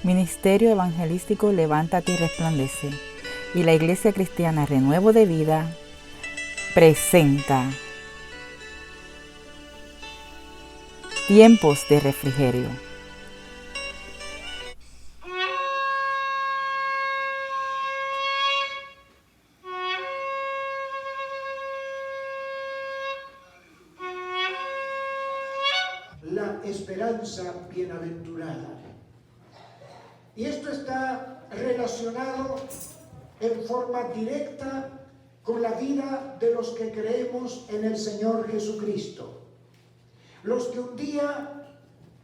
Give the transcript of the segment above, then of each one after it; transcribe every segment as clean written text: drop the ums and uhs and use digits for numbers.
Ministerio Evangelístico Levántate y Resplandece y la Iglesia Cristiana Renuevo de Vida presenta Tiempos de Refrigerio. La esperanza bienaventurada. Y esto está relacionado en forma directa con la vida de los que creemos en el Señor Jesucristo. Los que un día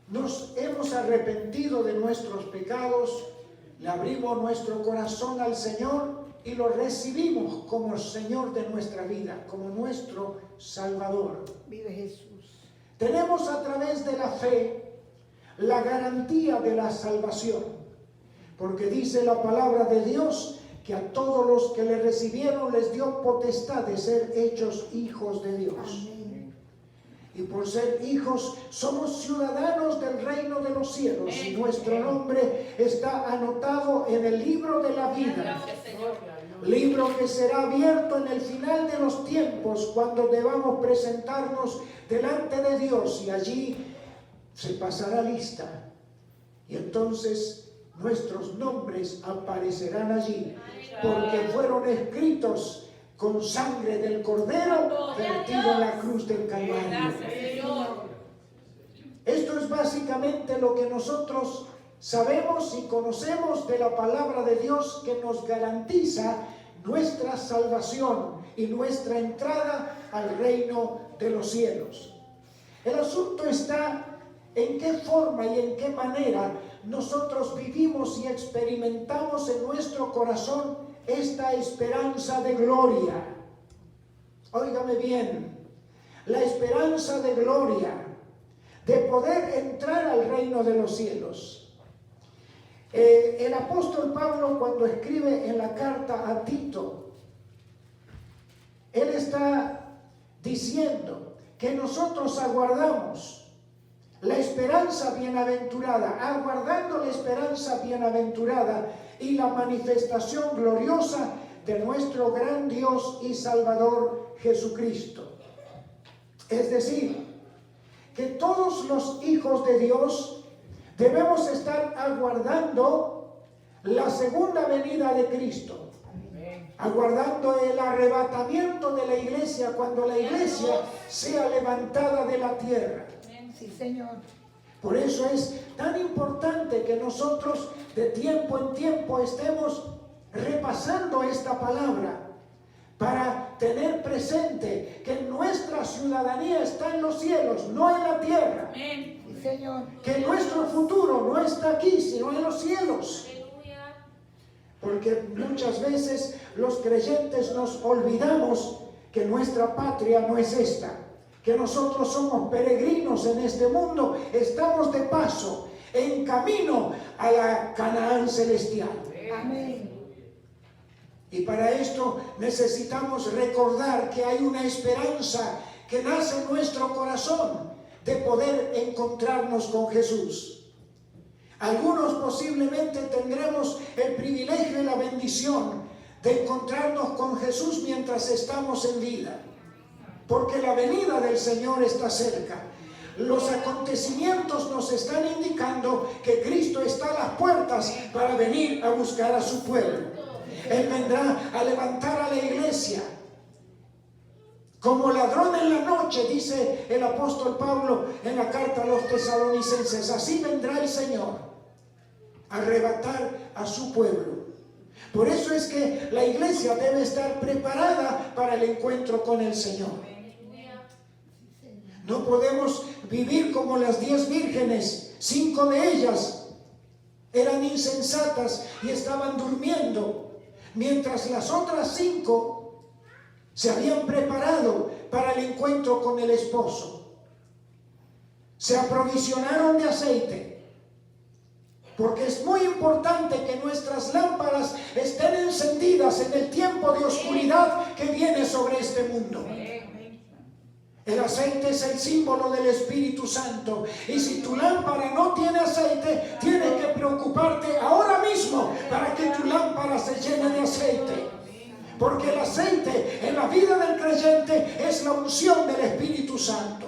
nos hemos arrepentido de nuestros pecados, le abrimos nuestro corazón al Señor y lo recibimos como Señor de nuestra vida, como nuestro Salvador. Vive Jesús. Tenemos a través de la fe la garantía de la salvación. Porque dice la palabra de Dios que a todos los que le recibieron les dio potestad de ser hechos hijos de Dios. Amén. Y por ser hijos somos ciudadanos del reino de los cielos. Y nuestro nombre está anotado en el libro de la vida. Libro que será abierto en el final de los tiempos cuando debamos presentarnos delante de Dios. Y allí se pasará lista. Y entonces nuestros nombres aparecerán allí, porque fueron escritos con sangre del Cordero vertido en la cruz del Calvario. Esto es básicamente lo que nosotros sabemos y conocemos de la palabra de Dios, que nos garantiza nuestra salvación y nuestra entrada al reino de los cielos. El asunto está en qué forma y en qué manera nosotros vivimos y experimentamos en nuestro corazón esta esperanza de gloria. Óigame bien, la esperanza de gloria, de poder entrar al reino de los cielos. El apóstol Pablo, cuando escribe en la carta a Tito, él está diciendo que nosotros aguardamos la esperanza bienaventurada, aguardando la esperanza bienaventurada y la manifestación gloriosa de nuestro gran Dios y Salvador Jesucristo. Es decir, que todos los hijos de Dios debemos estar aguardando la segunda venida de Cristo, aguardando el arrebatamiento de la iglesia cuando la iglesia sea levantada de la tierra. Sí, Señor. Por eso es tan importante que nosotros de tiempo en tiempo estemos repasando esta palabra para tener presente que nuestra ciudadanía está en los cielos, no en la tierra. Sí, Señor. Que nuestro futuro no está aquí, sino en los cielos. Porque muchas veces los creyentes nos olvidamos que nuestra patria no es esta. Que nosotros somos peregrinos en este mundo, estamos de paso, en camino a la Canaán celestial. Amén. Y para esto necesitamos recordar que hay una esperanza que nace en nuestro corazón de poder encontrarnos con Jesús. Algunos posiblemente tendremos el privilegio y la bendición de encontrarnos con Jesús mientras estamos en vida. Porque la venida del Señor está cerca. Los acontecimientos nos están indicando que Cristo está a las puertas para venir a buscar a su pueblo. Él vendrá a levantar a la iglesia. Como ladrón en la noche, dice el apóstol Pablo en la carta a los tesalonicenses, así vendrá el Señor a arrebatar a su pueblo. Por eso es que la iglesia debe estar preparada para el encuentro con el Señor. No podemos vivir como las 10 vírgenes. 5 de ellas eran insensatas y estaban durmiendo, mientras las otras 5 se habían preparado para el encuentro con el esposo. Se aprovisionaron de aceite, porque es muy importante que nuestras lámparas estén encendidas en el tiempo de oscuridad que viene sobre este mundo. El aceite es el símbolo del Espíritu Santo. Y si tu lámpara no tiene aceite, tienes que preocuparte ocuparte ahora mismo para que tu lámpara se llene de aceite. Porque el aceite en la vida del creyente es la unción del Espíritu Santo.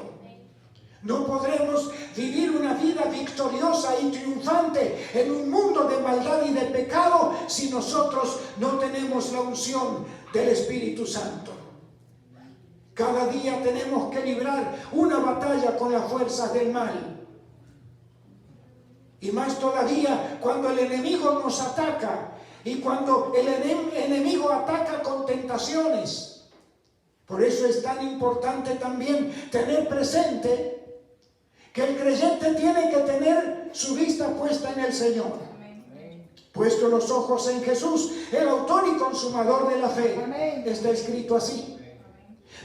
No podremos vivir una vida victoriosa y triunfante en un mundo de maldad y de pecado si nosotros no tenemos la unción del Espíritu Santo. Cada día tenemos que librar una batalla con las fuerzas del mal. Y más todavía cuando el enemigo nos ataca y cuando el enemigo ataca con tentaciones. Por eso es tan importante también tener presente que el creyente tiene que tener su vista puesta en el Señor. Puesto los ojos en Jesús, el autor y consumador de la fe. Amén. Está escrito así.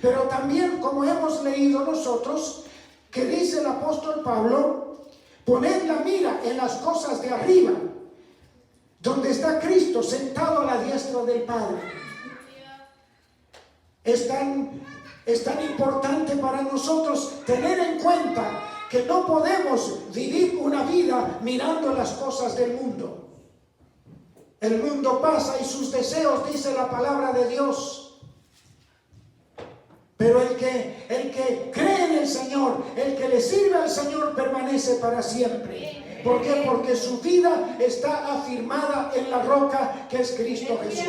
Pero también, como hemos leído nosotros, que dice el apóstol Pablo, poned la mira en las cosas de arriba, donde está Cristo sentado a la diestra del Padre. Es tan importante para nosotros tener en cuenta que no podemos vivir una vida mirando las cosas del mundo. El mundo pasa y sus deseos, dice la palabra de Dios. Pero el que cree en el Señor, el que le sirve al Señor, permanece para siempre. ¿Por qué? Porque su vida está afirmada en la roca que es Cristo Jesús.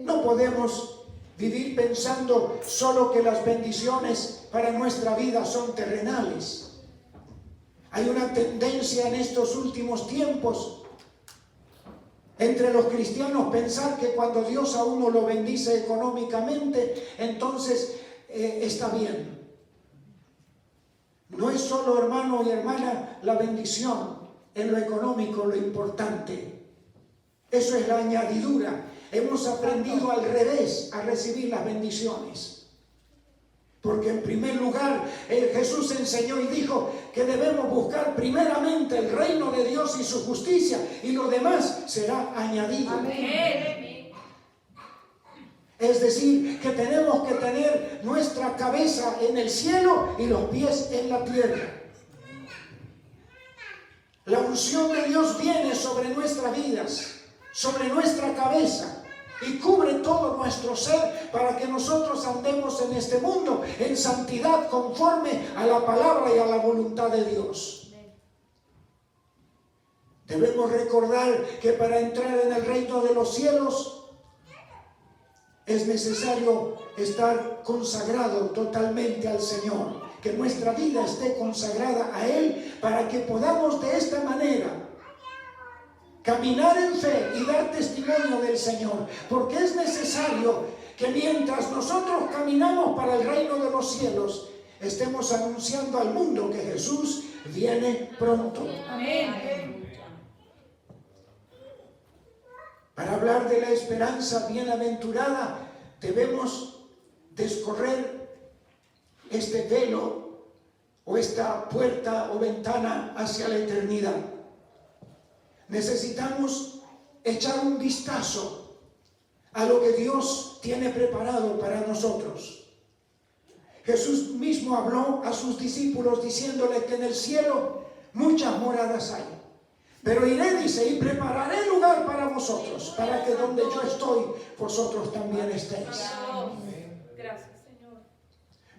No podemos vivir pensando solo que las bendiciones para nuestra vida son terrenales. Hay una tendencia en estos últimos tiempos entre los cristianos pensar que cuando Dios a uno lo bendice económicamente, entonces está bien. No es solo, hermano y hermana, la bendición en lo económico lo importante. Eso es la añadidura. Hemos aprendido al revés a recibir las bendiciones. Porque en primer lugar Jesús enseñó y dijo que debemos buscar primeramente el reino de Dios y su justicia, y lo demás será añadido. Amén. Es decir, que tenemos que tener nuestra cabeza en el cielo y los pies en la tierra. La unción de Dios viene sobre nuestras vidas, sobre nuestra cabeza, y cubre todo nuestro ser para que nosotros andemos en este mundo en santidad conforme a la palabra y a la voluntad de Dios. Debemos recordar que para entrar en el reino de los cielos es necesario estar consagrado totalmente al Señor, que nuestra vida esté consagrada a Él para que podamos de esta manera caminar en fe y dar testimonio del Señor, porque es necesario que mientras nosotros caminamos para el reino de los cielos, estemos anunciando al mundo que Jesús viene pronto. Amén. Para hablar de la esperanza bienaventurada, debemos descorrer este velo o esta puerta o ventana hacia la eternidad. Necesitamos echar un vistazo a lo que Dios tiene preparado para nosotros. Jesús mismo habló a sus discípulos diciéndoles que en el cielo muchas moradas hay. Pero iré, dice, y prepararé lugar para vosotros, para que donde yo estoy, vosotros también estéis. Gracias, Señor.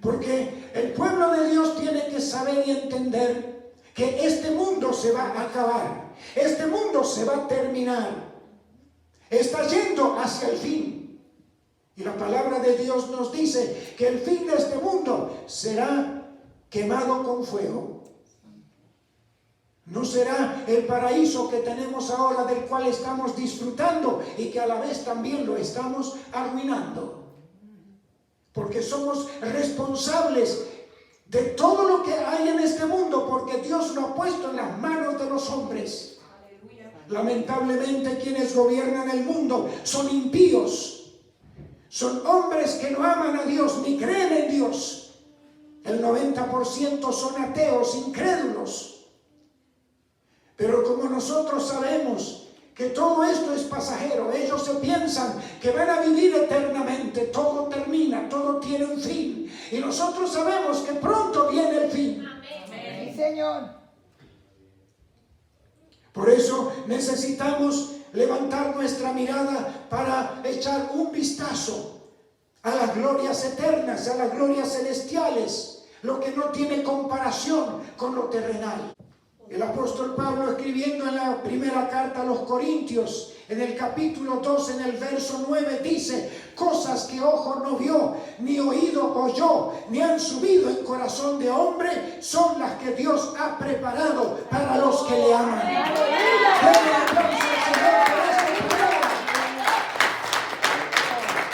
Porque el pueblo de Dios tiene que saber y entender que este mundo se va a acabar. Este mundo se va a terminar. Está yendo hacia el fin. Y la palabra de Dios nos dice que el fin de este mundo será quemado con fuego. No será el paraíso que tenemos ahora, del cual estamos disfrutando y que a la vez también lo estamos arruinando. Porque somos responsables de todo lo que hay en este mundo, porque Dios lo ha puesto en las manos de los hombres. Aleluya. Lamentablemente quienes gobiernan el mundo son impíos, son hombres que no aman a Dios ni creen en Dios. El 90% son ateos, incrédulos. Pero como nosotros sabemos que todo esto es pasajero, ellos se piensan que van a vivir eternamente, todo termina, todo tiene un fin, y nosotros sabemos que pronto viene el fin. Sí, Señor. Por eso necesitamos levantar nuestra mirada para echar un vistazo a las glorias eternas, a las glorias celestiales, lo que no tiene comparación con lo terrenal. El apóstol Pablo, escribiendo en la primera carta a los Corintios, en el capítulo 2, en el verso 9, dice: cosas que ojo no vio, ni oído oyó, ni han subido en corazón de hombre, son las que Dios ha preparado para los que le aman. Denle aplauso al Señor por esta palabra.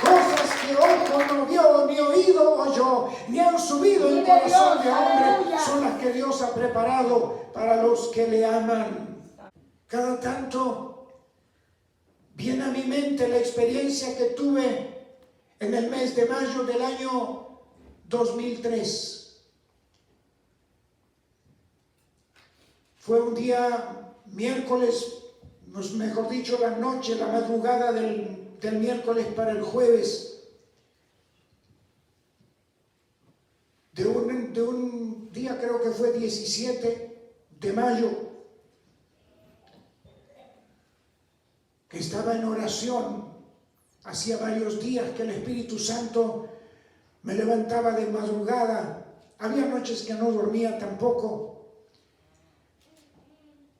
Cosas que ojo no vio, ni oído oyó, ni han subido en corazón de hombre, son las que Dios ha preparado para los que le aman. Cada tanto viene a mi mente la experiencia que tuve en el mes de mayo del año 2003. Fue un día miércoles, mejor dicho, la noche, la madrugada del miércoles para el jueves, de un día, creo que fue 17 de mayo, que estaba en oración. Hacía varios días que el Espíritu Santo me levantaba de madrugada. Había noches que no dormía tampoco.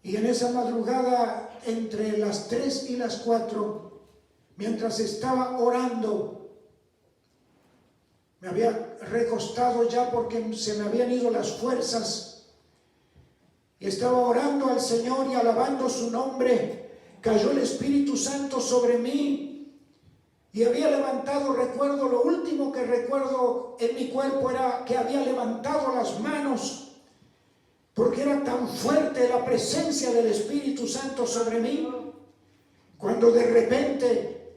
Y en esa madrugada, entre las 3 y las 4, mientras estaba orando, me había recostado ya porque se me habían ido las fuerzas, y estaba orando al Señor y alabando su nombre. Cayó el Espíritu Santo sobre mí y había levantado, recuerdo, lo último que recuerdo en mi cuerpo era que había levantado las manos, porque era tan fuerte la presencia del Espíritu Santo sobre mí, cuando de repente,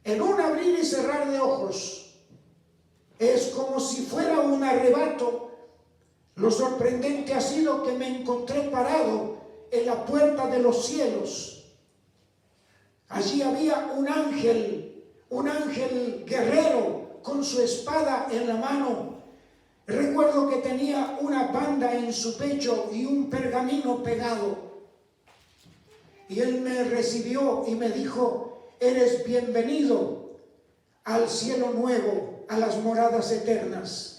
en un abrir y cerrar de ojos, es como si fuera un arrebato. Lo sorprendente ha sido que me encontré parado en la puerta de los cielos. Allí había un ángel guerrero con su espada en la mano. Recuerdo que tenía una banda en su pecho y un pergamino pegado. Y él me recibió y me dijo: eres bienvenido al cielo nuevo, a las moradas eternas.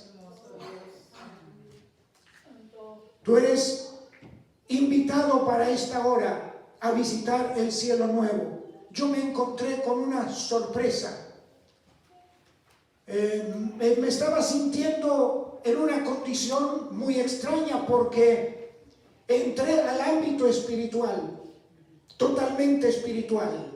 Tú eres invitado para esta hora a visitar el cielo nuevo. Yo me encontré con una sorpresa. Me estaba sintiendo en una condición muy extraña porque entré al ámbito espiritual, totalmente espiritual.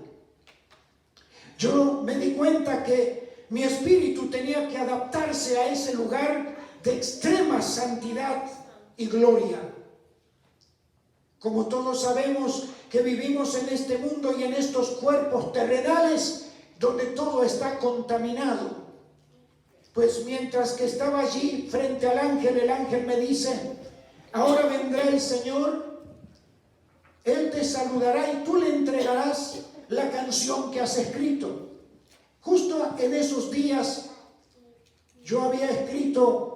Yo me di cuenta que mi espíritu tenía que adaptarse a ese lugar de extrema santidad y gloria. Como todos sabemos que vivimos en este mundo y en estos cuerpos terrenales donde todo está contaminado. Pues mientras que estaba allí frente al ángel, el ángel me dice: ahora vendrá el Señor, Él te saludará y tú le entregarás la canción que has escrito. Justo en esos días yo había escrito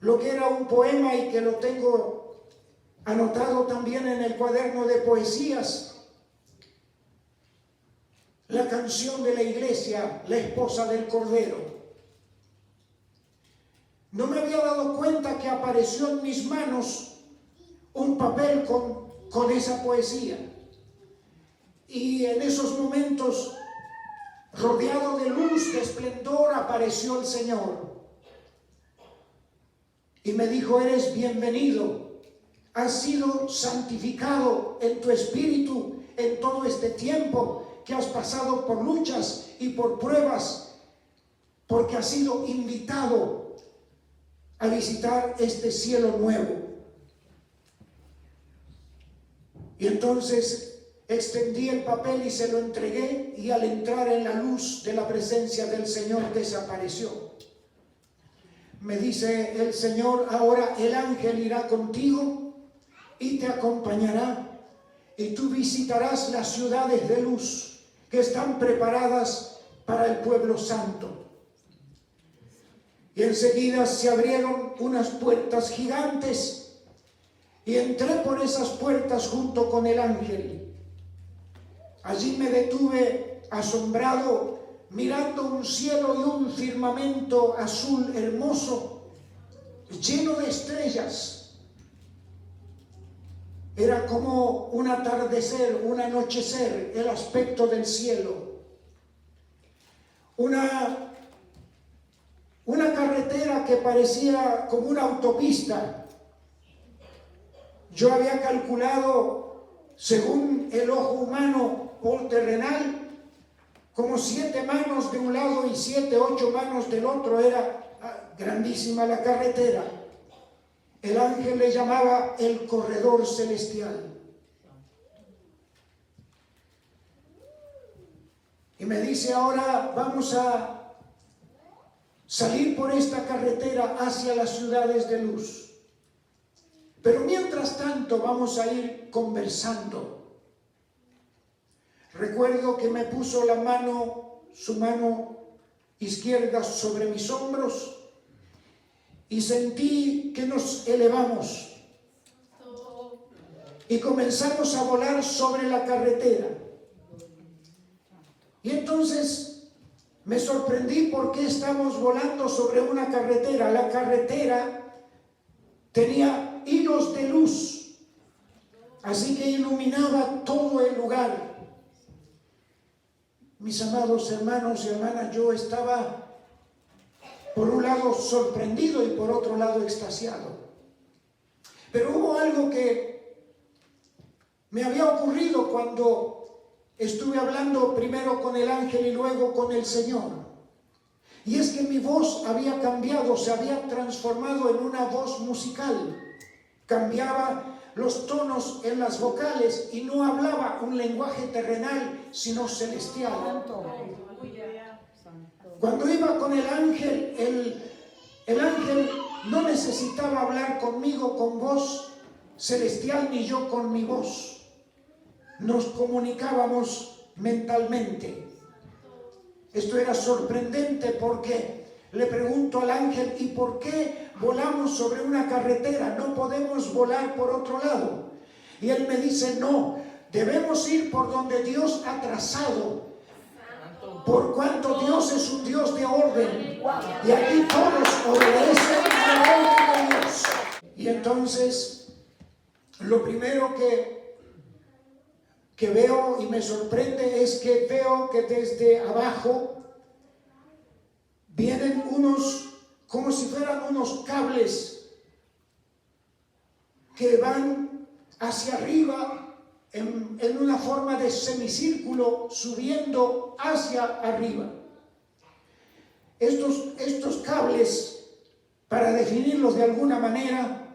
lo que era un poema y que lo tengo anotado también en el cuaderno de poesías. La canción de la iglesia, la esposa del Cordero. No me había dado cuenta que apareció en mis manos un papel con esa poesía. Y en esos momentos, rodeado de luz, de esplendor, apareció el Señor. Y me dijo: eres bienvenido. Has sido santificado en tu espíritu en todo este tiempo que has pasado por luchas y por pruebas, porque has sido invitado a visitar este cielo nuevo. Y entonces extendí el papel y se lo entregué, y al entrar en la luz de la presencia del Señor desapareció. Me dice el Señor: ahora el ángel irá contigo y te acompañará, y tú visitarás las ciudades de luz que están preparadas para el pueblo santo. Y enseguida se abrieron unas puertas gigantes y entré por esas puertas junto con el ángel. Allí me detuve asombrado, mirando un cielo y un firmamento azul hermoso, lleno de estrellas. Era como un atardecer, un anochecer, el aspecto del cielo. Una carretera que parecía como una autopista. Yo había calculado, según el ojo humano por terrenal, como 7 manos de un lado y 7, 8 manos del otro. Era grandísima la carretera. El ángel le llamaba el corredor celestial. Y me dice: ahora vamos a salir por esta carretera hacia las ciudades de luz. Pero mientras tanto vamos a ir conversando. Recuerdo que me puso su mano izquierda sobre mis hombros y sentí que nos elevamos y comenzamos a volar sobre la carretera. Y entonces me sorprendí porque estamos volando sobre una carretera. La carretera tenía hilos de luz, así que iluminaba todo el lugar. Mis amados hermanos y hermanas, yo estaba por un lado sorprendido y por otro lado extasiado. Pero hubo algo que me había ocurrido cuando estuve hablando primero con el ángel y luego con el Señor. Y es que mi voz había cambiado, se había transformado en una voz musical. Cambiaba los tonos en las vocales y no hablaba un lenguaje terrenal, sino celestial. Cuando iba con el ángel, el ángel no necesitaba hablar conmigo con voz celestial ni yo con mi voz. Nos comunicábamos mentalmente. Esto era sorprendente porque le pregunto al ángel: ¿y por qué volamos sobre una carretera? ¿No podemos volar por otro lado? Y él me dice: no, debemos ir por donde Dios ha trazado, por cuanto Dios es un Dios de orden, y aquí todos obedecen al orden de Dios. Y entonces, lo primero que veo y me sorprende es que veo que desde abajo vienen unos, como si fueran unos cables que van hacia arriba en una forma de semicírculo, subiendo hacia arriba. Estos cables, para definirlos de alguna manera,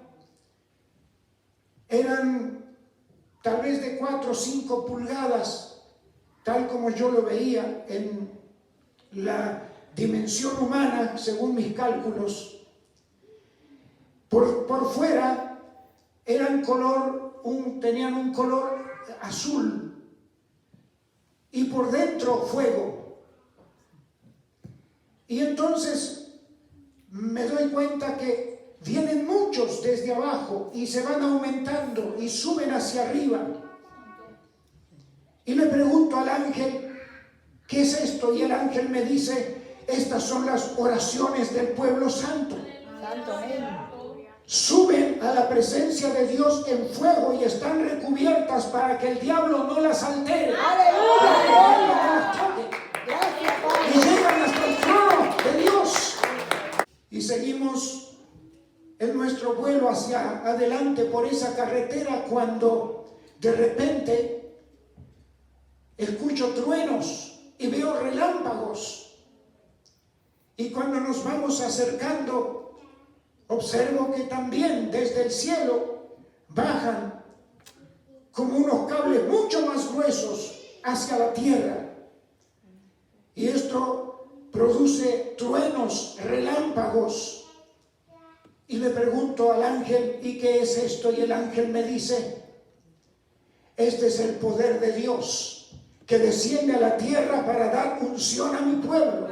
eran tal vez de 4 o 5 pulgadas, tal como yo lo veía en la dimensión humana, según mis cálculos. Por fuera tenían un color azul y por dentro fuego. Y entonces me doy cuenta que vienen muchos desde abajo y se van aumentando y suben hacia arriba. Y le pregunto al ángel: ¿qué es esto? Y el ángel me dice: estas son las oraciones del pueblo santo. Suben a la presencia de Dios en fuego y están recubiertas para que el diablo no las altere. Y llegan hasta el trono de Dios. Y seguimos en nuestro vuelo hacia adelante por esa carretera, cuando de repente escucho truenos y veo relámpagos. Y cuando nos vamos acercando, observo que también desde el cielo bajan como unos cables mucho más gruesos hacia la tierra. Y esto produce truenos, relámpagos. Y le pregunto al ángel: ¿y qué es esto? Y el ángel me dice: este es el poder de Dios que desciende a la tierra para dar unción a mi pueblo.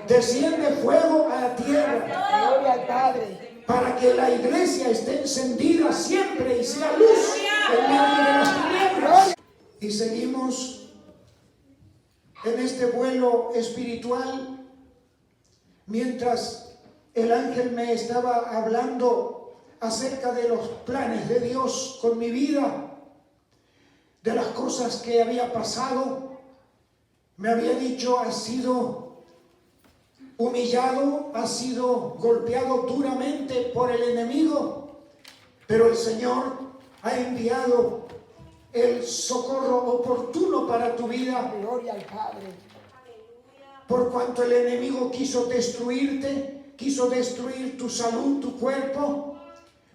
Desciende fuego a la tierra. Gloria al Padre. para que la iglesia esté encendida siempre y sea luz en medio de las tinieblas. Y seguimos en este vuelo espiritual mientras el ángel me estaba hablando acerca de los planes de Dios con mi vida, de las cosas que había pasado. Me había dicho: has sido humillado, has sido golpeado duramente por el enemigo, pero el Señor ha enviado el socorro oportuno para tu vida. Gloria al Padre. Por cuanto el enemigo quiso destruirte, quiso destruir tu salud, tu cuerpo,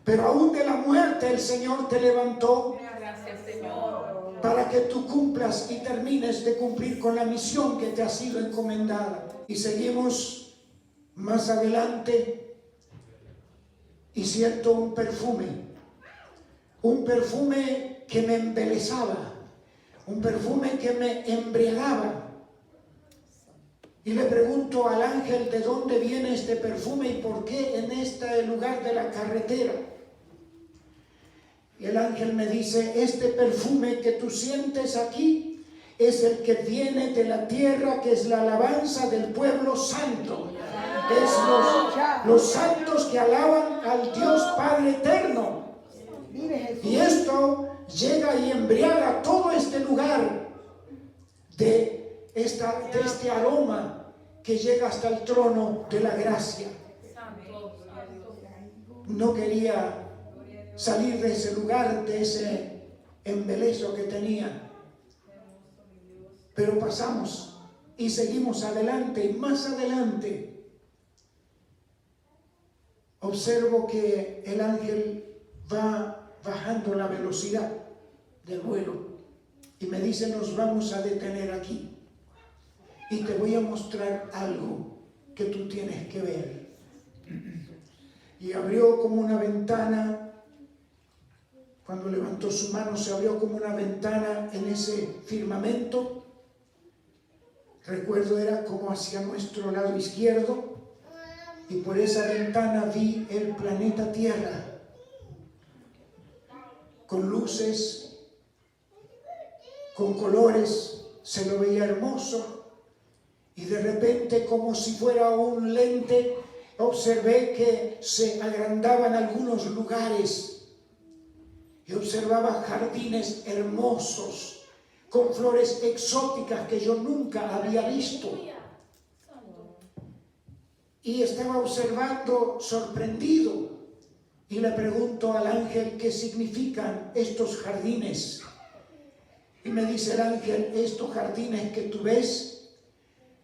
pero aún de la muerte el Señor te levantó. Gracias, Señor. Para que tú cumplas y termines de cumplir con la misión que te ha sido encomendada. Y seguimos más adelante y siento un perfume que me embelesaba, un perfume que me embriagaba. Y le pregunto al ángel: ¿de dónde viene este perfume y por qué en este lugar de la carretera? Y el ángel me dice: este perfume que tú sientes aquí es el que viene de la tierra, que es la alabanza del pueblo santo. Es los santos que alaban al Dios Padre eterno. Y esto llega y embriaga todo este lugar de este aroma que llega hasta el trono de la gracia. No quería salir de ese lugar, de ese embeleso que tenía, pero pasamos y seguimos adelante. Y más adelante observo que el ángel va bajando la velocidad del vuelo y me dice: nos vamos a detener aquí y te voy a mostrar algo que tú tienes que ver. Y abrió como una ventana. Cuando levantó su mano, se abrió como una ventana en ese firmamento. Recuerdo, era como hacia nuestro lado izquierdo, y por esa ventana vi el planeta Tierra con luces, con colores. Se lo veía hermoso, y de repente, como si fuera un lente, observé que se agrandaban algunos lugares. Y observaba jardines hermosos, con flores exóticas que yo nunca había visto. Y estaba observando sorprendido. Y le pregunto al ángel: ¿qué significan estos jardines? Y me dice el ángel: estos jardines que tú ves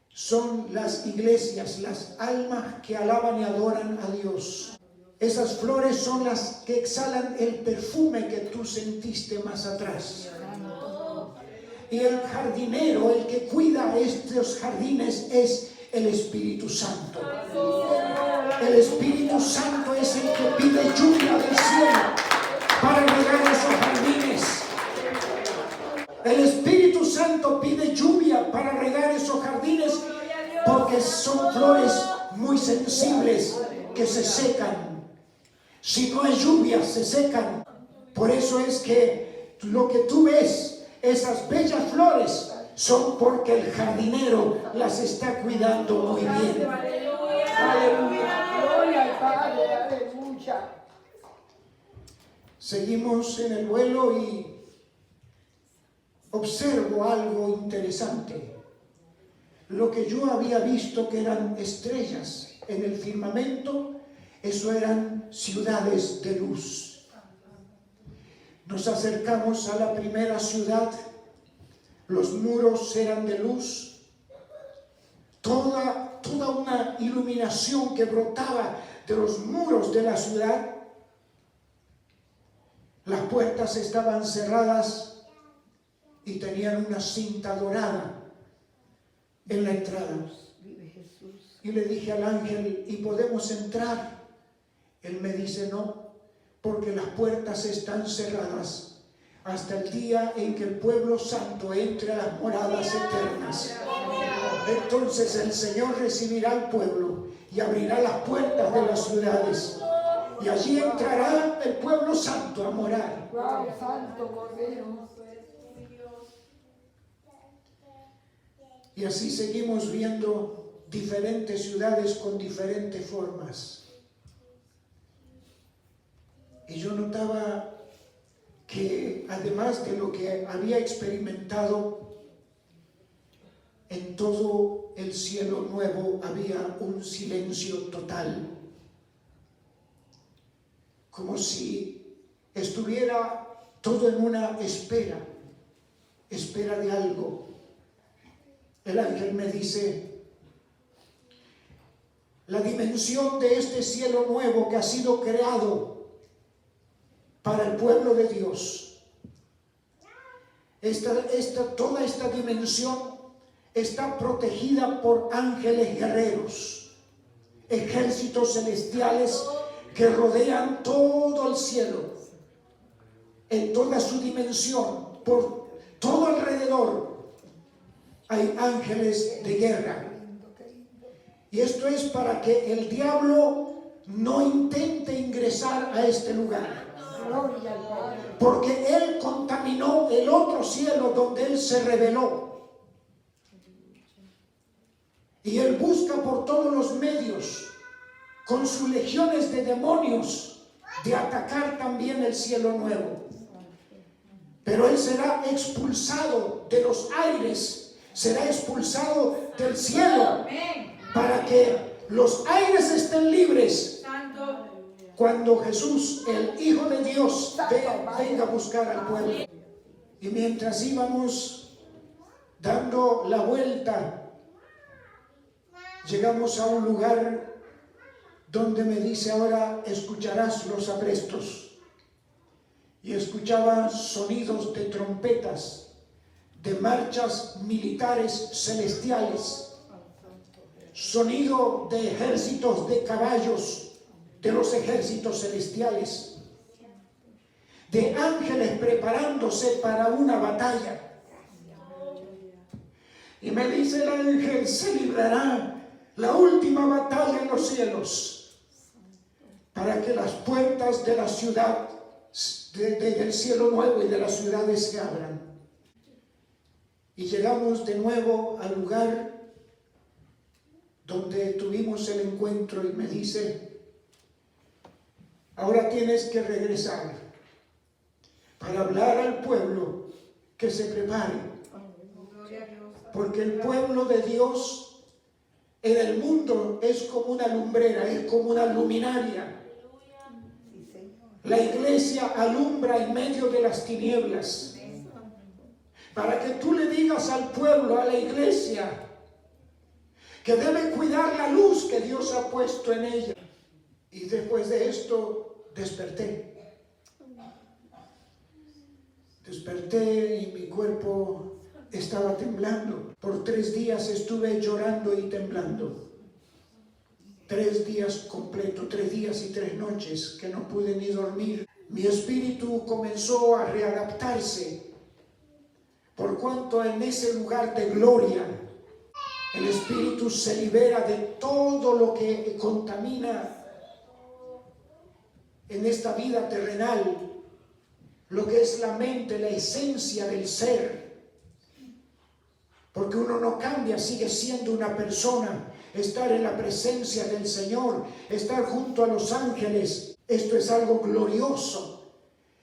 son las iglesias, las almas que alaban y adoran a Dios. Esas flores son las que exhalan el perfume que tú sentiste más atrás. Y el jardinero, el que cuida estos jardines, es el Espíritu Santo. El Espíritu Santo es el que pide lluvia del cielo para regar esos jardines. El Espíritu Santo pide lluvia para regar esos jardines, porque son flores muy sensibles que se secan. Si no hay lluvia, se secan. Por eso es que lo que tú ves, esas bellas flores, son porque el jardinero las está cuidando muy bien. Aleluya. Gloria al Padre. Aleluya. Seguimos en el vuelo y observo algo interesante. Lo que yo había visto que eran estrellas en el firmamento, eso eran ciudades de luz. Nos acercamos a la primera ciudad. Los muros eran de luz. Toda una iluminación que brotaba de los muros de la ciudad. Las puertas estaban cerradas y tenían una cinta dorada en la entrada. Y le dije al ángel: ¿y podemos entrar? Él me dice: no, porque las puertas están cerradas hasta el día en que el pueblo santo entre a las moradas eternas. Entonces el Señor recibirá al pueblo y abrirá las puertas de las ciudades. Y allí entrará el pueblo santo a morar. Wow, santo Cordero. Y así seguimos viendo diferentes ciudades con diferentes formas. Y yo notaba que además de lo que había experimentado, en todo el cielo nuevo había un silencio total. Como si estuviera todo en una espera de algo. El ángel me dice, la dimensión de este cielo nuevo que ha sido creado para el pueblo de Dios, toda esta dimensión está protegida por ángeles guerreros, ejércitos celestiales que rodean todo el cielo, en toda su dimensión, por todo alrededor hay ángeles de guerra. Y esto es para que el diablo no intente ingresar a este lugar, Gloria al Padre. porque él contaminó el otro cielo donde él se rebeló. Y él busca por todos los medios, con sus legiones de demonios, de atacar también el cielo nuevo. Pero él será expulsado de los aires, será expulsado del cielo, para que los aires estén libres cuando Jesús, el Hijo de Dios, venga a buscar al pueblo. Y mientras íbamos dando la vuelta, llegamos a un lugar donde me dice, ahora escucharás los aprestos. Y escuchaba sonidos de trompetas, de marchas militares celestiales, sonido de ejércitos de caballos, de los ejércitos celestiales, de ángeles preparándose para una batalla. Y me dice el ángel, se librará la última batalla en los cielos, para que las puertas de la ciudad, del cielo nuevo y de las ciudades se abran. Y llegamos de nuevo al lugar donde tuvimos el encuentro y me dice, ahora tienes que regresar para hablar al pueblo que se prepare, porque el pueblo de Dios en el mundo es como una lumbrera, es como una luminaria. La iglesia alumbra en medio de las tinieblas, para que tú le digas al pueblo, a la iglesia, que debe cuidar la luz que Dios ha puesto en ella. Y después de esto desperté y mi cuerpo estaba temblando. Por 3 días estuve llorando y temblando. 3 días completos, 3 días y 3 noches que no pude ni dormir. Mi espíritu comenzó a readaptarse, por cuanto en ese lugar de gloria el espíritu se libera de todo lo que contamina en esta vida terrenal, lo que es la mente, la esencia del ser. Porque uno no cambia, sigue siendo una persona. Estar en la presencia del Señor, estar junto a los ángeles, esto es algo glorioso.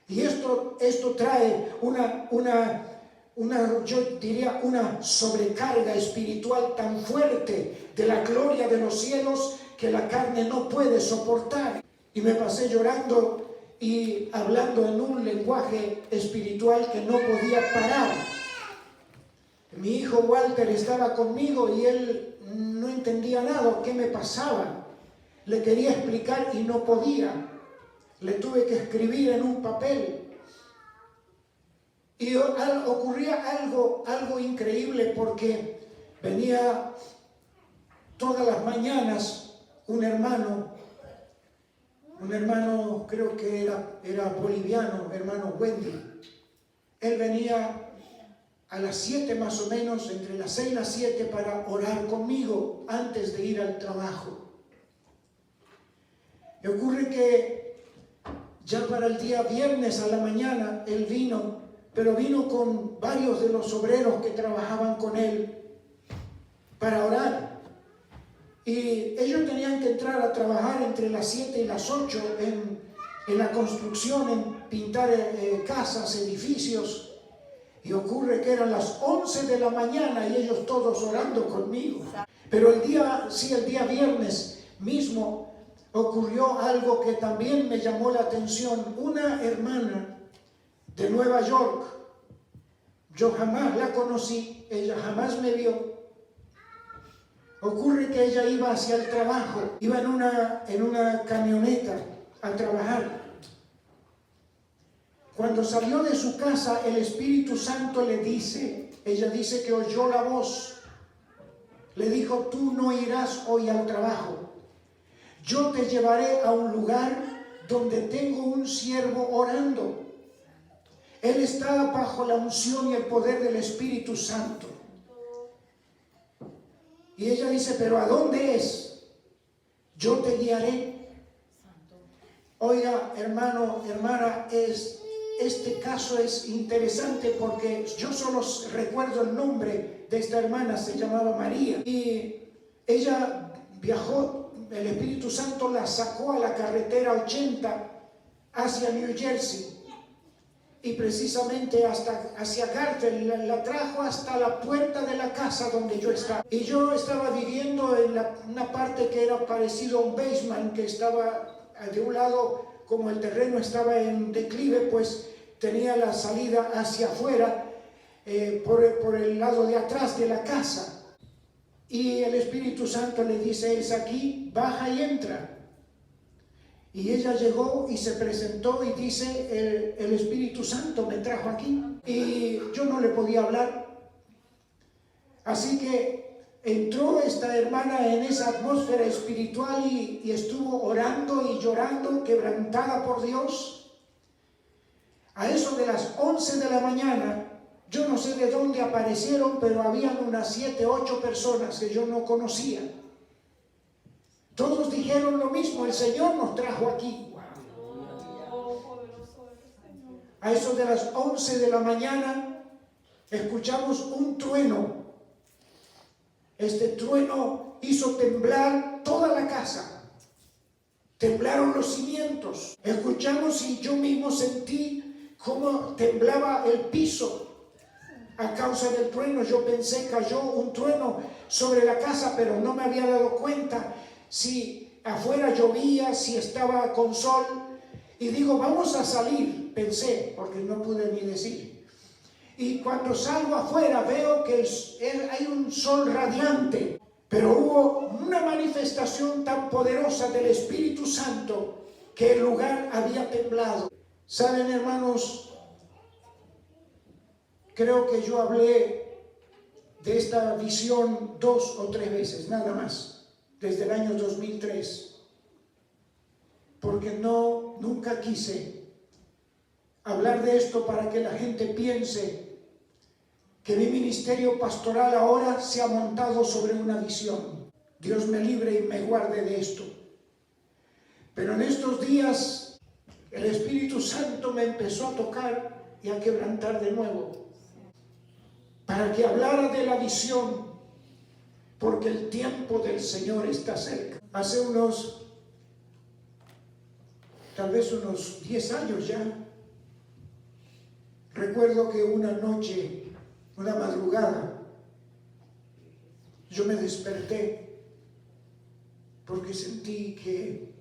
Y esto trae yo diría una sobrecarga espiritual tan fuerte de la gloria de los cielos que la carne no puede soportar. Y me pasé llorando y hablando en un lenguaje espiritual que no podía parar. Mi hijo Walter estaba conmigo y él no entendía nada, qué me pasaba. Le quería explicar y no podía. Le tuve que escribir en un papel. Y ocurría algo increíble, porque venía todas las mañanas un hermano creo que era boliviano, hermano Wendy. Él venía a las 7 más o menos, entre las 6 y las 7, para orar conmigo antes de ir al trabajo. Y ocurre que Ya para el día viernes a la mañana él vino, pero vino con varios de los obreros que trabajaban con él para orar. Y ellos tenían que entrar a trabajar entre las 7 y las 8 en la construcción, en pintar casas, edificios. Y ocurre que eran las 11 de la mañana y ellos todos orando conmigo. Pero el día viernes mismo ocurrió algo que también me llamó la atención. Una hermana de Nueva York, yo jamás la conocí, ella jamás me vio. Ocurre que ella iba hacia el trabajo, iba en una camioneta a trabajar. Cuando salió de su casa, el Espíritu Santo le dice, ella dice que oyó la voz, le dijo: tú no irás hoy al trabajo, yo te llevaré a un lugar donde tengo un siervo orando. Él está bajo la unción y el poder del Espíritu Santo. Y ella dice: ¿pero a dónde es? Yo te guiaré. Oiga, hermano, hermana, este caso es interesante porque yo solo recuerdo el nombre de esta hermana, se llamaba María. Y ella viajó, el Espíritu Santo la sacó a la carretera 80 hacia New Jersey. Y precisamente hacia Garfield, la trajo hasta la puerta de la casa donde yo estaba. Y yo estaba viviendo en una parte que era parecido a un basement, que estaba de un lado, como el terreno estaba en declive, pues tenía la salida hacia afuera, por el lado de atrás de la casa. Y el Espíritu Santo le dice: es aquí, baja y entra. Y ella llegó y se presentó y dice: el Espíritu Santo me trajo aquí. Y yo no le podía hablar. Así que entró esta hermana en esa atmósfera espiritual y estuvo orando y llorando, quebrantada por Dios. A eso de las 11 de la mañana, yo no sé de dónde aparecieron, pero habían unas 7, 8 personas que yo no conocía. Todos dijeron lo mismo: el Señor nos trajo aquí. A eso de las 11 de la mañana escuchamos un trueno. Este trueno hizo temblar toda la casa. Temblaron los cimientos. Escuchamos y yo mismo sentí cómo temblaba el piso a causa del trueno. Yo pensé: cayó un trueno sobre la casa, pero no me había dado cuenta si afuera llovía, si estaba con sol. Y digo: vamos a salir, pensé, porque no pude ni decir. Y cuando salgo afuera veo que hay un sol radiante, pero hubo una manifestación tan poderosa del Espíritu Santo que el lugar había temblado. ¿Saben, hermanos? Creo que yo hablé de esta visión 2 o 3 veces, nada más, desde el año 2003, porque nunca quise hablar de esto para que la gente piense que mi ministerio pastoral ahora se ha montado sobre una visión. Dios me libre y me guarde de esto. Pero en estos días el Espíritu Santo me empezó a tocar y a quebrantar de nuevo, para que hablara de la visión, porque el tiempo del Señor está cerca. Hace tal vez unos 10 años ya, recuerdo que una noche, una madrugada, yo me desperté porque sentí que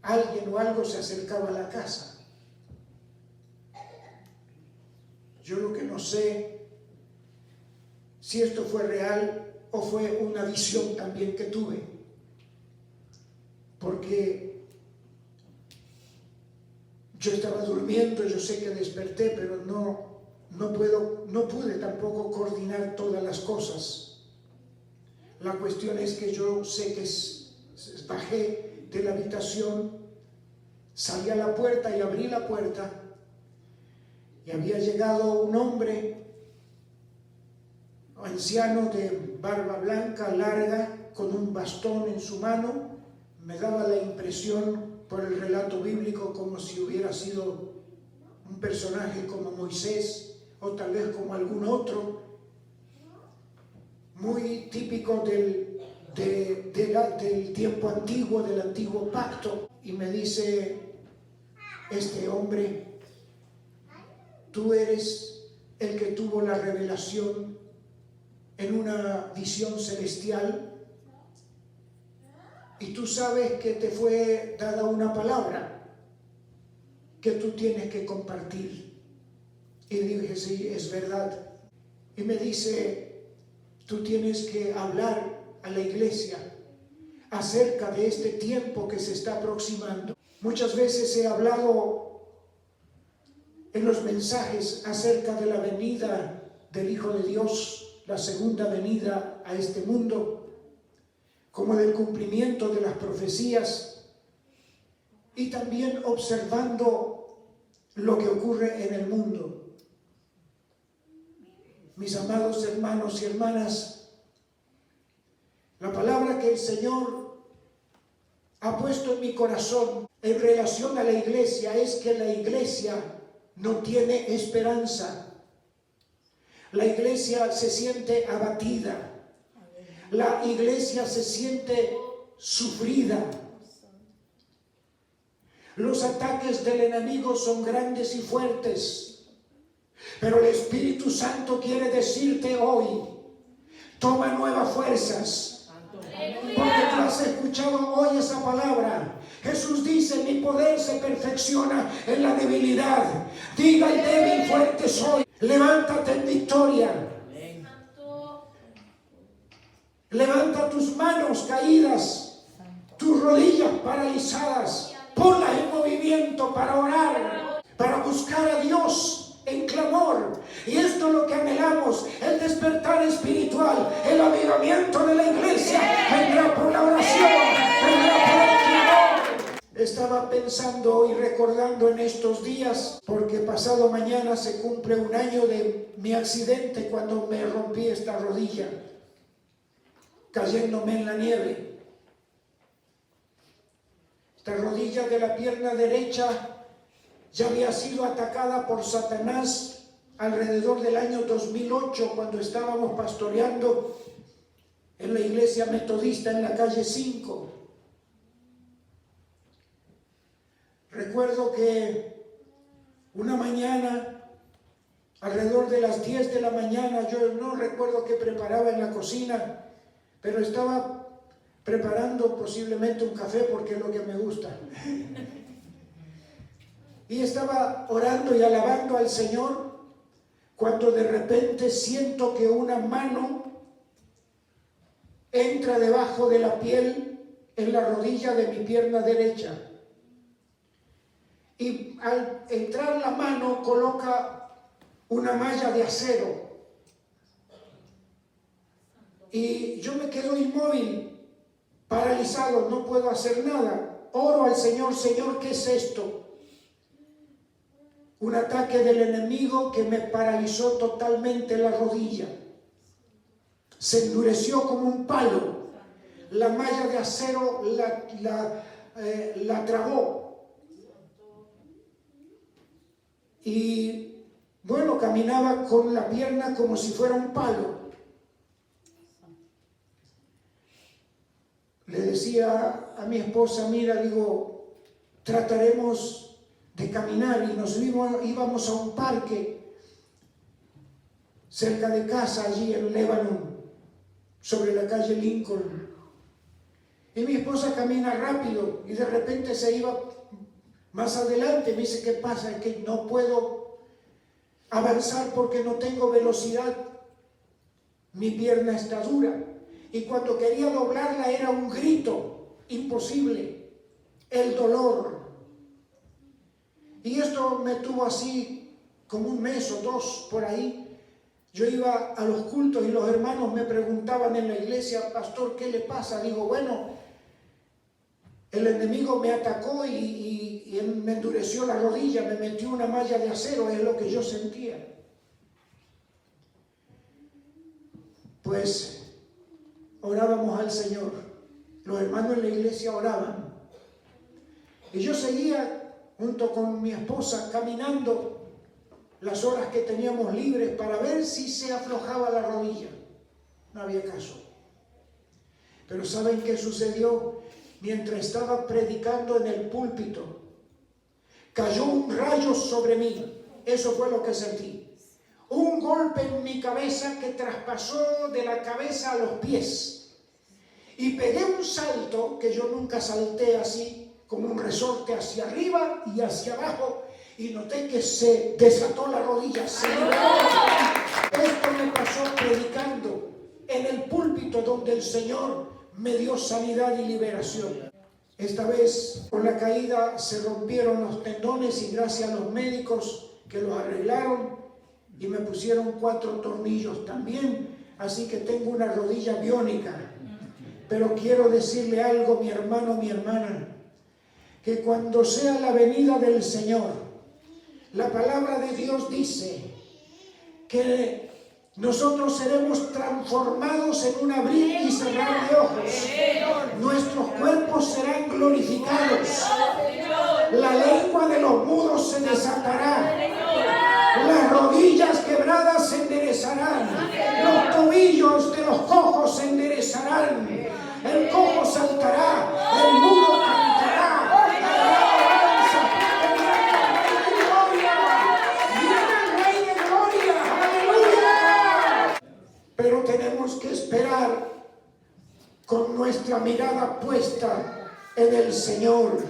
alguien o algo se acercaba a la casa. Yo lo que no sé si esto fue real o fue una visión también que tuve, porque yo estaba durmiendo, yo sé que desperté, pero no pude tampoco coordinar todas las cosas. La cuestión es que yo sé que bajé de la habitación, salí a la puerta y abrí la puerta, y había llegado un hombre anciano de barba blanca, larga, con un bastón en su mano. Me daba la impresión por el relato bíblico como si hubiera sido un personaje como Moisés o tal vez como algún otro, muy típico del tiempo antiguo, del antiguo pacto. Y me dice este hombre: tú eres el que tuvo la revelación en una visión celestial y tú sabes que te fue dada una palabra que tú tienes que compartir. Y dije: sí, es verdad. Y me dice: tú tienes que hablar a la iglesia acerca de este tiempo que se está aproximando. Muchas veces he hablado en los mensajes acerca de la venida del Hijo de Dios, la segunda venida a este mundo, como del cumplimiento de las profecías, y también observando lo que ocurre en el mundo. Mis amados hermanos y hermanas, la palabra que el Señor ha puesto en mi corazón en relación a la iglesia es que la iglesia no tiene esperanza. La iglesia se siente abatida. La iglesia se siente sufrida. Los ataques del enemigo son grandes y fuertes, pero el Espíritu Santo quiere decirte hoy: toma nuevas fuerzas. Porque tú has escuchado hoy esa palabra. Jesús dice: mi poder se perfecciona en la debilidad. Diga el débil: fuerte soy. Levántate en victoria. Levanta tus manos caídas, tus rodillas paralizadas, ponlas en movimiento para orar, para buscar a Dios en clamor. Y esto es lo que anhelamos: el despertar espiritual, el avivamiento de la iglesia vendrá por la oración, vendrá por el clamor. Estaba pensando y recordando en estos días, porque pasado mañana se cumple un año de mi accidente cuando me rompí esta rodilla, cayéndome en la nieve. Esta rodilla de la pierna derecha ya había sido atacada por Satanás alrededor del año 2008, cuando estábamos pastoreando en la iglesia metodista en la calle 5. Recuerdo que una mañana, alrededor de las 10 de la mañana, yo no recuerdo qué preparaba en la cocina, pero estaba preparando posiblemente un café, porque es lo que me gusta. Y estaba orando y alabando al Señor, cuando de repente siento que una mano entra debajo de la piel en la rodilla de mi pierna derecha. Y al entrar la mano coloca una malla de acero. Y yo me quedo inmóvil, paralizado, no puedo hacer nada. Oro al Señor: Señor, ¿qué es esto? Un ataque del enemigo que me paralizó totalmente la rodilla. Se endureció como un palo. La malla de acero la trabó. Y bueno, caminaba con la pierna como si fuera un palo. Le decía a mi esposa: mira, digo, trataremos de caminar. Y nos íbamos a un parque cerca de casa, allí en Lebanon, sobre la calle Lincoln. Y mi esposa camina rápido y de repente se iba más adelante. Me dice: ¿qué pasa? Es que no puedo avanzar porque no tengo velocidad. Mi pierna está dura. Y cuando quería doblarla era un grito imposible, el dolor. Y esto me tuvo así como un mes o dos por ahí. Yo iba a los cultos y los hermanos me preguntaban en la iglesia: pastor, ¿qué le pasa? Digo: bueno, el enemigo me atacó y me endureció la rodilla, me metió una malla de acero, es lo que yo sentía. Pues orábamos al Señor, los hermanos en la iglesia oraban, Y yo seguía junto con mi esposa caminando las horas que teníamos libres para ver si se aflojaba la rodilla. No había caso. Pero ¿saben qué sucedió? Mientras estaba predicando en el púlpito, cayó un rayo sobre mí. Eso fue lo que sentí. Un golpe en mi cabeza que traspasó de la cabeza a los pies. Y pegué un salto que yo nunca salté así, como un resorte hacia arriba y hacia abajo. Y noté que se desató la rodilla. Se liberó. Esto me pasó predicando en el púlpito donde el Señor me dio sanidad y liberación. Esta vez con la caída se rompieron los tendones y gracias a los médicos que los arreglaron y me pusieron 4 tornillos también, así que tengo una rodilla biónica. Pero quiero decirle algo, mi hermano, mi hermana, que cuando sea la venida del Señor, la palabra de Dios dice que nosotros seremos transformados en un abrir y cerrar de ojos. Nuestros cuerpos serán glorificados. La lengua de los mudos se desatará. Las rodillas quebradas se enderezarán. Los tobillos de los cojos se enderezarán. El cojo saltará. El mudo cantará. Pero tenemos que esperar con nuestra mirada puesta en el Señor.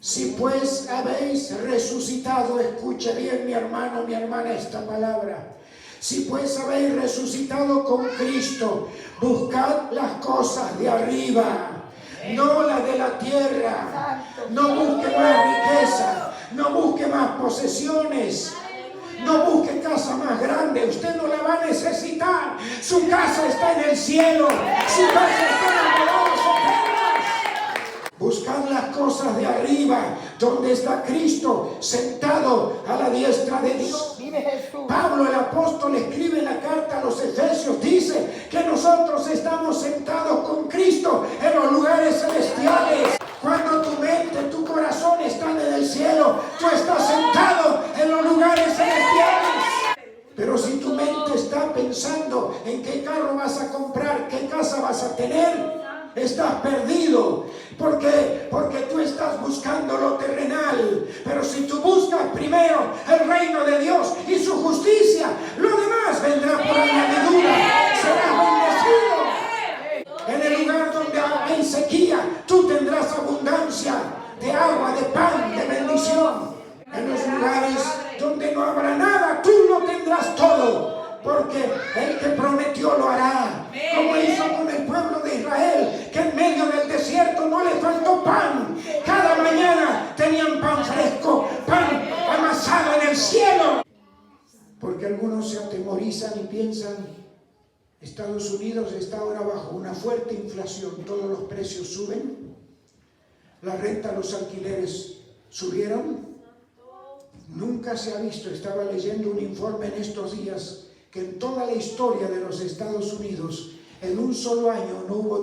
Si pues habéis resucitado, escuche bien mi hermano, mi hermana esta palabra. Si pues habéis resucitado con Cristo, buscad las cosas de arriba, no las de la tierra. No busque más riqueza, no busque más posesiones. No busque casa más grande, usted no la va a necesitar. Su casa está en el cielo, su casa está en las moradas eternas. Buscad las cosas de arriba, donde está Cristo sentado a la diestra de Dios. Pablo el apóstol escribe en la carta a los Efesios, dice que nosotros estamos sentados con Cristo en los lugares celestiales. Cuando tu mente, tu corazón están en el cielo, tú estás sentado en los lugares celestiales. Pero si tu mente está pensando en qué carro vas a comprar, qué casa vas a tener, estás perdido. ¿Por qué? Porque tú estás buscando lo terrenal. Pero si tú buscas primero el reino de Dios y su justicia, lo demás vendrá por añadidura. Serás bendecido. En el lugar donde hay sequía, tú tendrás abundancia de agua, de pan, de bendición. En los lugares donde no habrá nada, tú lo tendrás todo, porque el que prometió lo hará. Como hizo con el pueblo de Israel, que en medio del desierto no le faltó pan. Cada mañana tenían pan fresco, pan amasado en el cielo. Porque algunos se atemorizan y piensan: Estados Unidos está ahora bajo una fuerte inflación, todos los precios suben, la renta, los alquileres subieron. Nunca se ha visto, estaba leyendo un informe en estos días, que en toda la historia de los Estados Unidos, en un solo año no hubo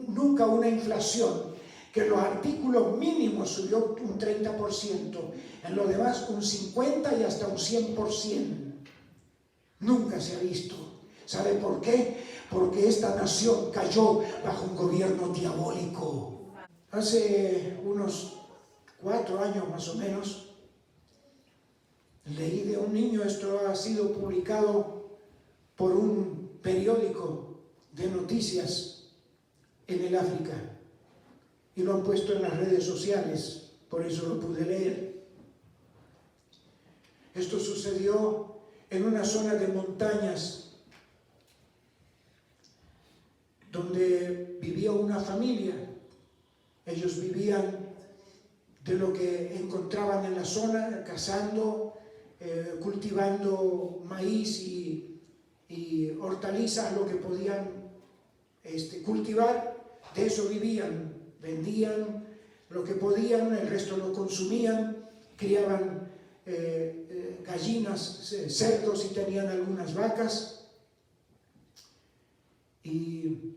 nunca una inflación, que los artículos mínimos subió un 30%, en lo demás un 50% y hasta un 100%. Nunca se ha visto. ¿Sabe por qué? Porque esta nación cayó bajo un gobierno diabólico. Hace unos 4 años más o menos, leí de un niño, esto ha sido publicado por un periódico de noticias en el África, y lo han puesto en las redes sociales, por eso lo pude leer. Esto sucedió en una zona de montañas donde vivía una familia. Ellos vivían de lo que encontraban en la zona, cazando, cultivando maíz y hortalizas, lo que podían cultivar. De eso vivían, vendían lo que podían, el resto lo consumían, criaban gallinas, cerdos y tenían algunas vacas. Y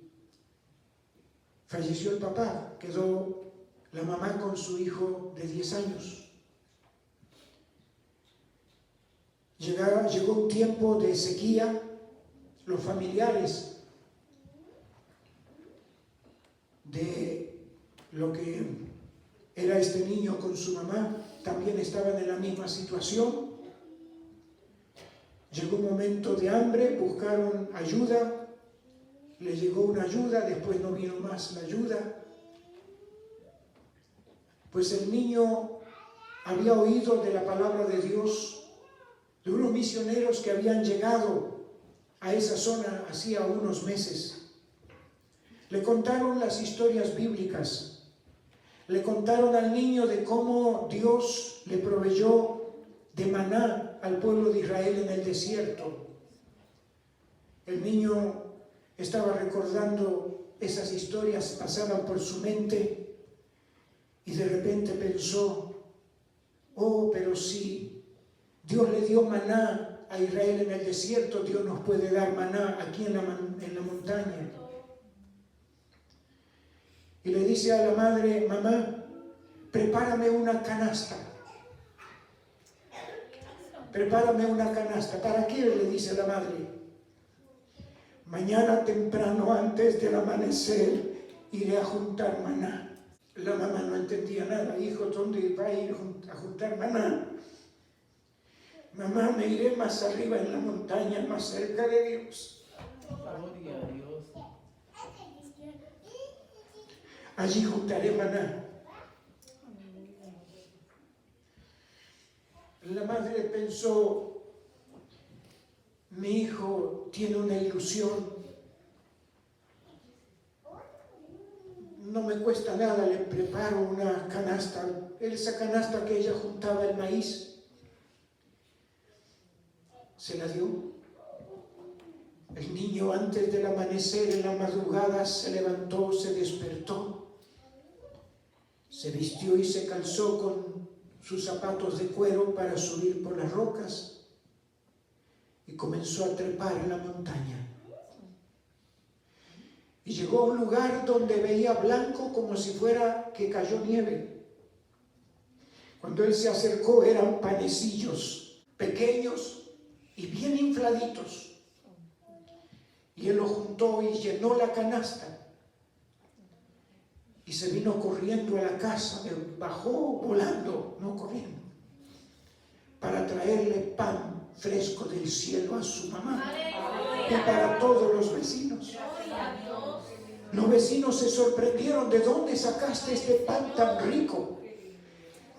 falleció el papá, quedó la mamá con su hijo de 10 años. Llegó un tiempo de sequía, los familiares de lo que era este niño con su mamá también estaban en la misma situación. Llegó un momento de hambre, buscaron ayuda, le llegó una ayuda, después no vino más la ayuda. Pues el niño había oído de la palabra de Dios, de unos misioneros que habían llegado a esa zona hacía unos meses. Le contaron las historias bíblicas, le contaron al niño de cómo Dios le proveyó de maná al pueblo de Israel en el desierto. El niño estaba recordando esas historias, pasaban por su mente y de repente pensó, oh, pero si Dios le dio maná a Israel en el desierto, Dios nos puede dar maná aquí en la montaña. Y le dice a la madre, mamá, prepárame una canasta. Prepárame una canasta. ¿Para qué? Le dice la madre. Mañana temprano, antes del amanecer, iré a juntar maná. La mamá no entendía nada. Hijo, ¿dónde va a ir a juntar maná? Mamá, me iré más arriba en la montaña, más cerca de Dios. Gloria a Dios. Allí juntaré maná. La madre pensó, mi hijo tiene una ilusión. No me cuesta nada, le preparo una canasta. Esa canasta que ella juntaba el maíz, se la dio. El niño antes del amanecer, en la madrugada, se levantó, se despertó, se vistió y se calzó con sus zapatos de cuero para subir por las rocas y comenzó a trepar en la montaña. Y llegó a un lugar donde veía blanco como si fuera que cayó nieve. Cuando él se acercó eran panecillos pequeños y bien infladitos. Y él lo juntó y llenó la canasta. Y se vino corriendo a la casa, bajó volando, no corriendo, para traerle pan fresco del cielo a su mamá y para todos los vecinos. Los vecinos se sorprendieron, ¿de dónde sacaste este pan tan rico?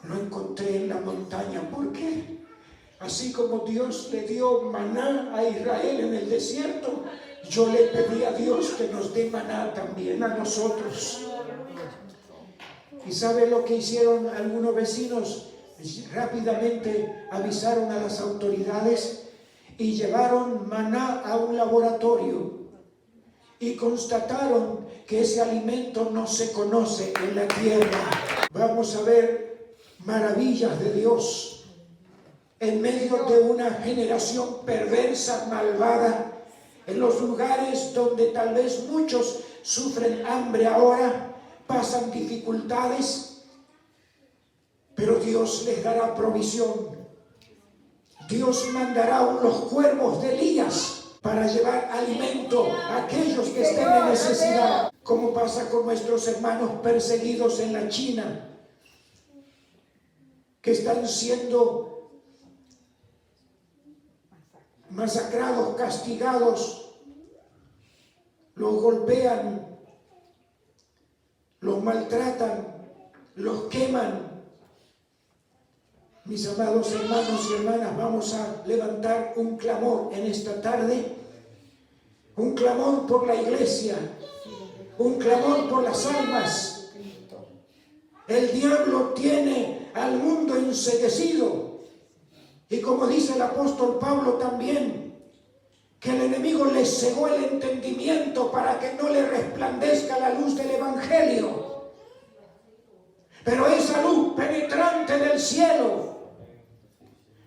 Lo encontré en la montaña. ¿Por qué? Así como Dios le dio maná a Israel en el desierto, yo le pedí a Dios que nos dé maná también a nosotros. ¿Y sabe lo que hicieron algunos vecinos? Rápidamente avisaron a las autoridades y llevaron maná a un laboratorio y constataron que ese alimento no se conoce en la tierra. Vamos a ver maravillas de Dios en medio de una generación perversa, malvada, en los lugares donde tal vez muchos sufren hambre ahora, pasan dificultades, pero Dios les dará provisión. Dios mandará los cuervos de Elías para llevar alimento a aquellos que estén en necesidad, como pasa con nuestros hermanos perseguidos en la China, que están siendo masacrados, castigados, los golpean, los maltratan, los queman. Mis amados hermanos y hermanas, vamos a levantar un clamor en esta tarde, un clamor por la iglesia, un clamor por las almas. El diablo tiene al mundo enceguecido. Y como dice el apóstol Pablo también, que el enemigo le cegó el entendimiento para que no le resplandezca la luz del Evangelio. Pero esa luz penetrante del cielo,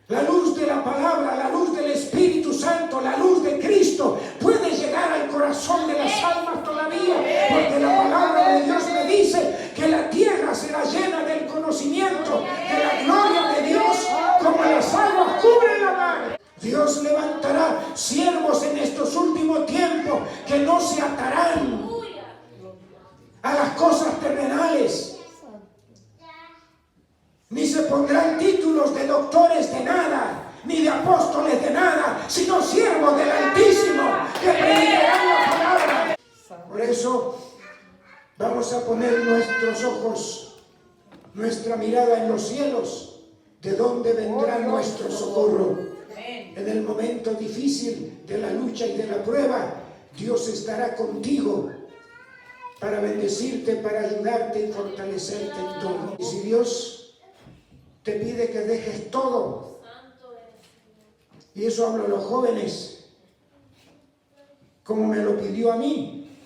la luz de la palabra, la luz del Espíritu Santo, la luz de Cristo, puede llegar al corazón de las almas todavía, porque la palabra de Dios me dice que la tierra será Dios levantará siervos en estos últimos tiempos que no se atarán a las cosas terrenales, ni se pondrán títulos de doctores de nada, ni de apóstoles de nada, sino siervos del Altísimo que predicarán la palabra. Por eso vamos a poner nuestros ojos, nuestra mirada en los cielos, de donde vendrá nuestro socorro. En el momento difícil de la lucha y de la prueba, Dios estará contigo para bendecirte, para ayudarte y fortalecerte en todo. Y si Dios te pide que dejes todo, y eso hablo a los jóvenes, como me lo pidió a mí,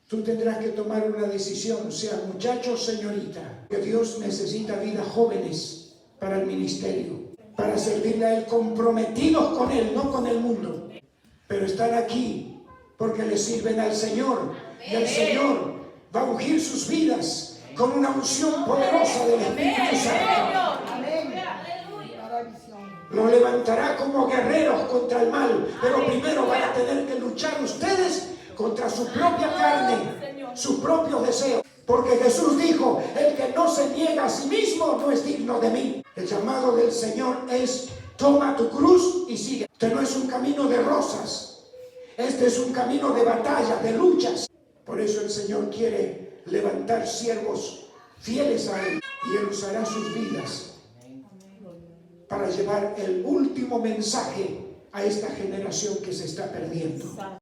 tú tendrás que tomar una decisión, sea muchacho o señorita, que Dios necesita vidas jóvenes para el ministerio, para servirle a Él, comprometidos con Él, no con el mundo, pero están aquí porque le sirven al Señor, y el Señor va a ungir sus vidas con una unción poderosa del Espíritu Santo. Lo levantará como guerreros contra el mal, pero primero van a tener que luchar ustedes contra su propia carne, sus propios deseos. Porque Jesús dijo, el que no se niega a sí mismo no es digno de mí. El llamado del Señor es, toma tu cruz y sigue. Este no es un camino de rosas, este es un camino de batalla, de luchas. Por eso el Señor quiere levantar siervos fieles a Él, y Él usará sus vidas para llevar el último mensaje a esta generación que se está perdiendo.